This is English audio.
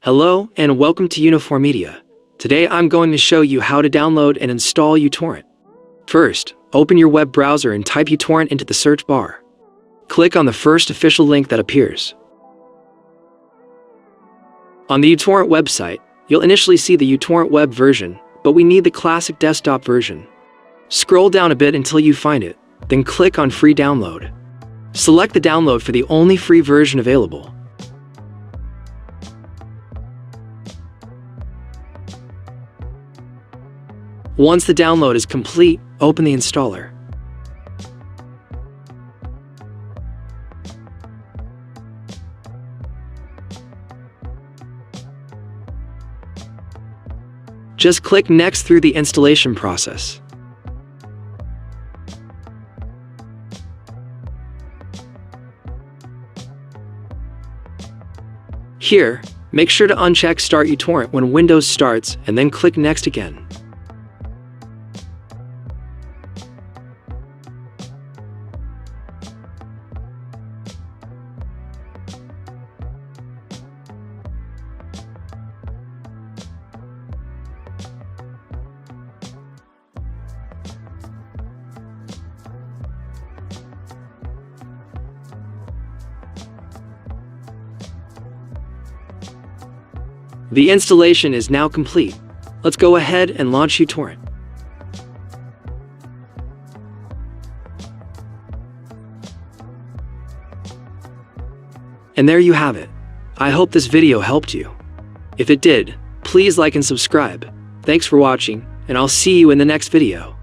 Hello and welcome to Uniform Media. Today I'm going to show you how to download and install uTorrent. First, open your web browser and type uTorrent into the search bar. Click on the first official link that appears. On the uTorrent website, you'll initially see the uTorrent web version, but we need the classic desktop version. Scroll down a bit until you find it, then click on Free Download. Select the download for the only free version available. Once the download is complete, open the installer. Just click Next through the installation process. Here, make sure to uncheck Start uTorrent when Windows starts and then click Next again. The installation is now complete. Let's go ahead and launch uTorrent. And there you have it. I hope this video helped you. If it did, please like and subscribe. Thanks for watching, and I'll see you in the next video.